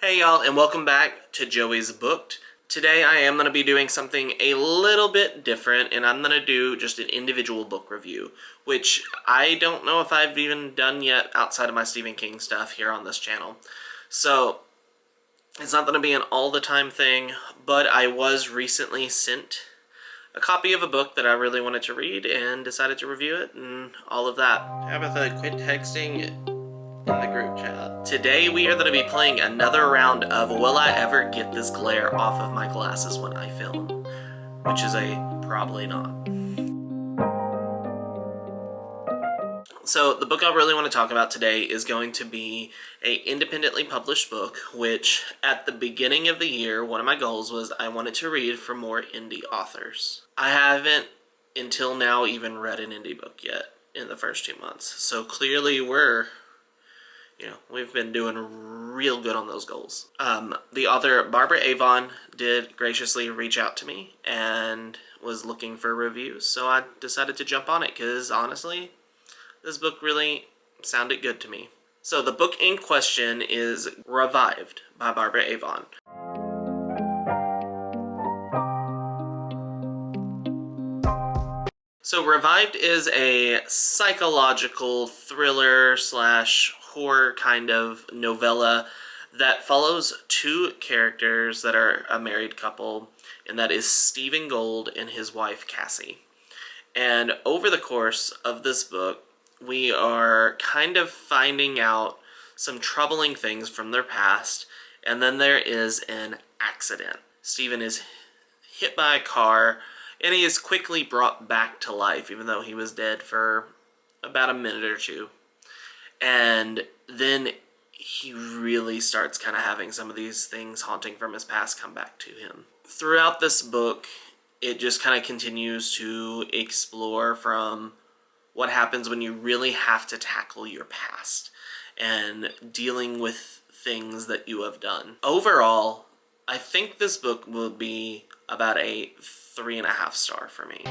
Hey y'all, and welcome back to Joey's Booked. Today I am going to be doing something a little bit different, and I'm going to do just an individual book review, which I don't know if I've even done yet outside of my Stephen King stuff here on this channel. So, it's not going to be an all the time thing, but I was recently sent a copy of a book that I really wanted to read and decided to review it and all of that. Tabitha, quit texting in the group chat. Today we are going to be playing another round of Will I Ever Get This Glare Off of My Glasses When I Film? Which is a probably not. So the book I really want to talk about today is going to be a independently published book, which at the beginning of the year, one of my goals was I wanted to read from more indie authors. I haven't until now even read an indie book yet in the first 2 months. So clearly we've been doing real good on those goals. The author, Barbara Avon, did graciously reach out to me and was looking for reviews, so I decided to jump on it because, honestly, this book really sounded good to me. So the book in question is Revived by Barbara Avon. So Revived is a psychological thriller slash horror kind of novella that follows two characters that are a married couple, and that is Stephen Gold and his wife Cassie. And over the course of this book, we are kind of finding out some troubling things from their past, and then there is an accident. Stephen is hit by a car, and he is quickly brought back to life, even though he was dead for about a minute or two. And then he really starts kind of having some of these things haunting from his past come back to him. Throughout this book, it just kind of continues to explore from what happens when you really have to tackle your past and dealing with things that you have done. Overall, I think this book will be about a 3.5 star for me.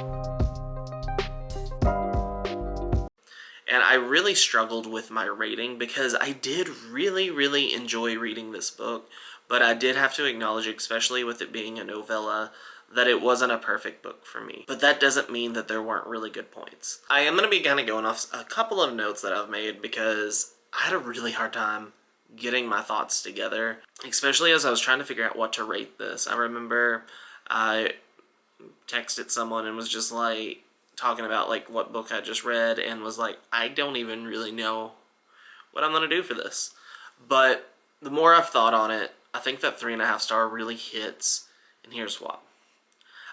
And I really struggled with my rating because I did really enjoy reading this book, but I did have to acknowledge, especially with it being a novella, that it wasn't a perfect book for me. But that doesn't mean that there weren't really good points. I am going to be kind of going off a couple of notes that I've made because I had a really hard time getting my thoughts together, especially as I was trying to figure out what to rate this. I remember I texted someone and was just like talking about like what book I just read and was like, I don't even really know what I'm going to do for this. But the more I've thought on it, I think that 3.5 star really hits, and here's why.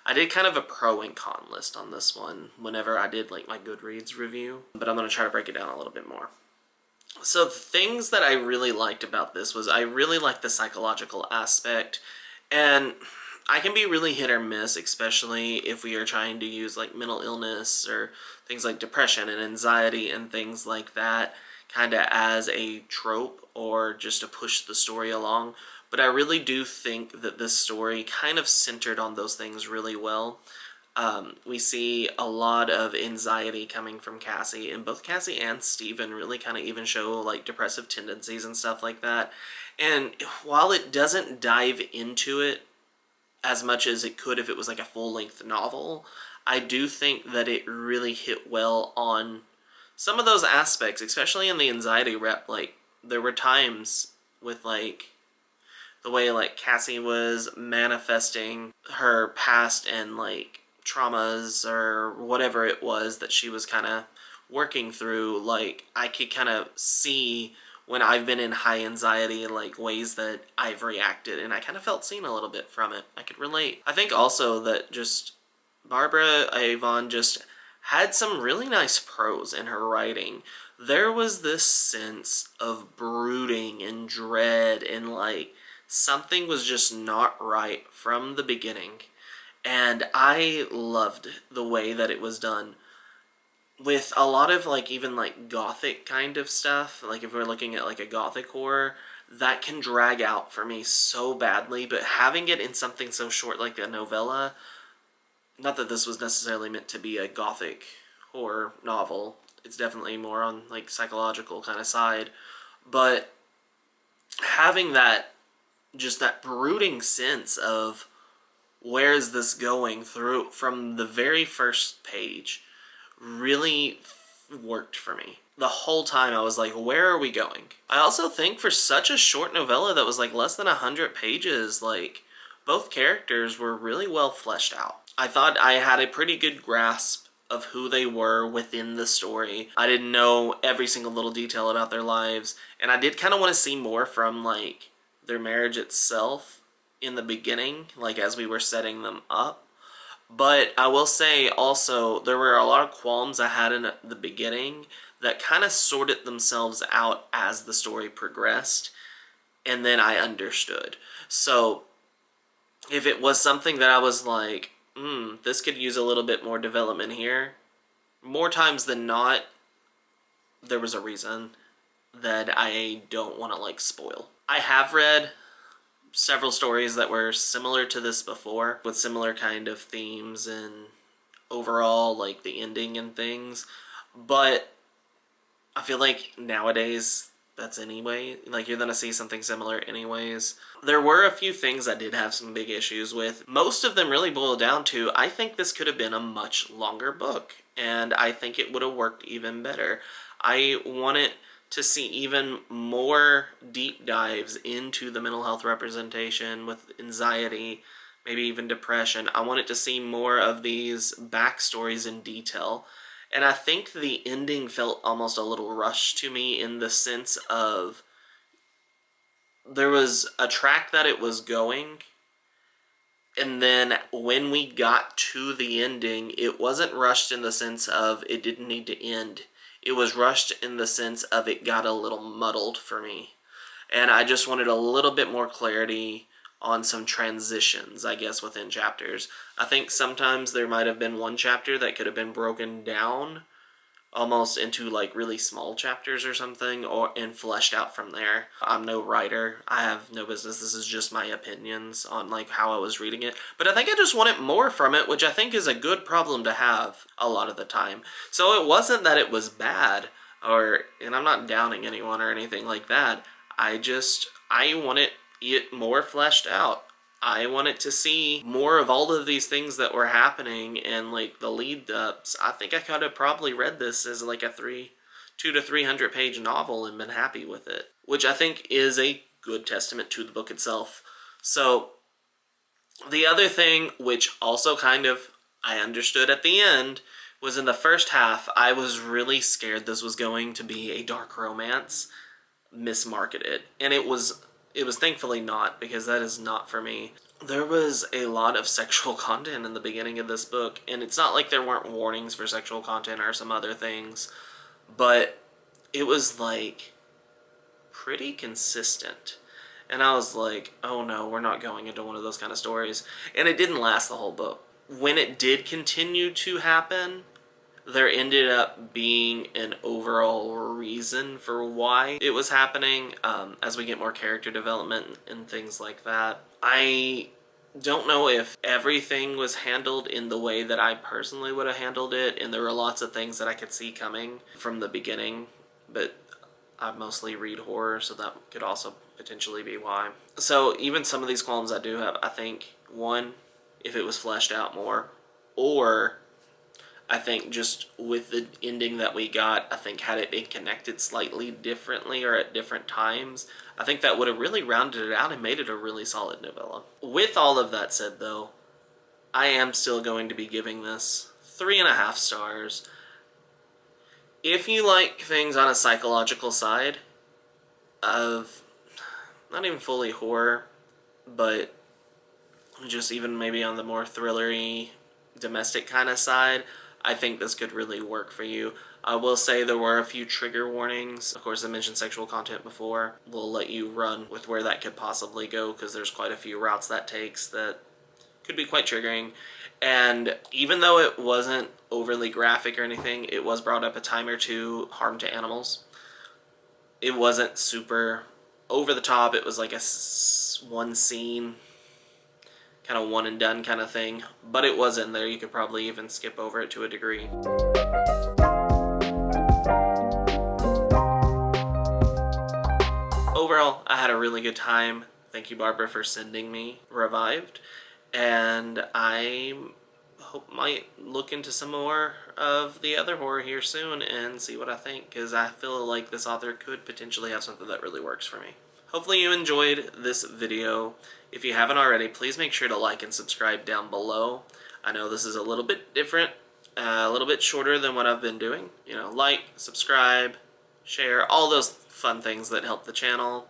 I did kind of a pro and con list on this one whenever I did like my Goodreads review, but I'm going to try to break it down a little bit more. So the things that I really liked about this was I really liked the psychological aspect, and I can be really hit or miss, especially if we are trying to use like mental illness or things like depression and anxiety and things like that kind of as a trope or just to push the story along. But I really do think that this story kind of centered on those things really well. We see a lot of anxiety coming from Cassie, and both Cassie and Steven really kind of even show like depressive tendencies and stuff like that. And while it doesn't dive into it as much as it could if it was like a full-length novel, I do think that it really hit well on some of those aspects, especially in the anxiety rep. Like, there were times with like the way like Cassie was manifesting her past and like traumas or whatever it was that she was kind of working through. Like, I could kind of see when I've been in high anxiety, like ways that I've reacted, and I kind of felt seen a little bit from it. I could relate. I think also that just Barbara Avon just had some really nice prose in her writing. There was this sense of brooding and dread and like something was just not right from the beginning. And I loved the way that it was done with a lot of like even like gothic kind of stuff. Like if we're looking at like a gothic horror, that can drag out for me so badly, but having it in something so short like a novella, not that this was necessarily meant to be a gothic horror novel, it's definitely more on like psychological kind of side, but having that just that brooding sense of where is this going through from the very first page really worked for me. The whole time I was like, where are we going? I also think for such a short novella that was like less than 100 pages, like both characters were really well fleshed out. I thought I had a pretty good grasp of who they were within the story. I didn't know every single little detail about their lives, and I did kind of want to see more from like their marriage itself in the beginning, like as we were setting them up. But I will say also, there were a lot of qualms I had in the beginning that kind of sorted themselves out as the story progressed, and then I understood. So if it was something that I was like, this could use a little bit more development here, more times than not, there was a reason that I don't want to like spoil. I have read several stories that were similar to this before, with similar kind of themes and overall like the ending and things, but I feel like nowadays that's anyway, like you're gonna see something similar anyways. There were a few things I did have some big issues with. Most of them really boil down to, I think this could have been a much longer book, and I think it would have worked even better. I wanted to see even more deep dives into the mental health representation with anxiety, maybe even depression. I wanted to see more of these backstories in detail. And I think the ending felt almost a little rushed to me, in the sense of there was a track that it was going, and then when we got to the ending, it wasn't rushed in the sense of it didn't need to end. It was rushed in the sense of it got a little muddled for me. And I just wanted a little bit more clarity on some transitions, I guess, within chapters. I think sometimes there might have been one chapter that could have been broken down almost into like really small chapters or something, and fleshed out from there. I'm no writer. I have no business. This is just my opinions on like how I was reading it. But I think I just wanted more from it, which I think is a good problem to have a lot of the time. So it wasn't that it was bad, and I'm not downing anyone or anything like that. I wanted it more fleshed out. I wanted to see more of all of these things that were happening and like the lead ups. I think I could have probably read this as like a 200 to 300 page novel and been happy with it, which I think is a good testament to the book itself. So the other thing, which also kind of I understood at the end, was in the first half, I was really scared this was going to be a dark romance mismarketed. And it was thankfully not, because that is not for me. There was a lot of sexual content in the beginning of this book, and it's not like there weren't warnings for sexual content or some other things, but it was like pretty consistent. And I was like, oh no, we're not going into one of those kind of stories. And it didn't last the whole book. When it did continue to happen, there ended up being an overall reason for why it was happening, as we get more character development and things like that. I don't know if everything was handled in the way that I personally would have handled it, and there were lots of things that I could see coming from the beginning, but I mostly read horror, so that could also potentially be why. So even some of these qualms I do have, I think, one, if it was fleshed out more, or I think just with the ending that we got, I think had it been connected slightly differently or at different times, I think that would have really rounded it out and made it a really solid novella. With all of that said though, I am still going to be giving this 3.5 stars. If you like things on a psychological side of, not even fully horror, but just even maybe on the more thrillery, domestic kind of side, I think this could really work for you. I will say there were a few trigger warnings. Of course, I mentioned sexual content before. We'll let you run with where that could possibly go, because there's quite a few routes that takes that could be quite triggering. And even though it wasn't overly graphic or anything, it was brought up a time or two harm to animals. It wasn't super over the top. It was like a one scene, kind of one and done kind of thing, but it was in there. You could probably even skip over it to a degree. Overall, I had a really good time. Thank you, Barbara, for sending me Revived. And I might look into some more of the other horror here soon and see what I think, because I feel like this author could potentially have something that really works for me. Hopefully you enjoyed this video. If you haven't already, please make sure to like and subscribe down below. I know this is a little bit different, a little bit shorter than what I've been doing. You know, like, subscribe, share, all those fun things that help the channel.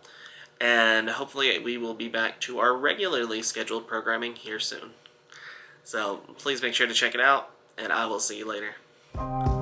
And hopefully we will be back to our regularly scheduled programming here soon. So please make sure to check it out, and I will see you later.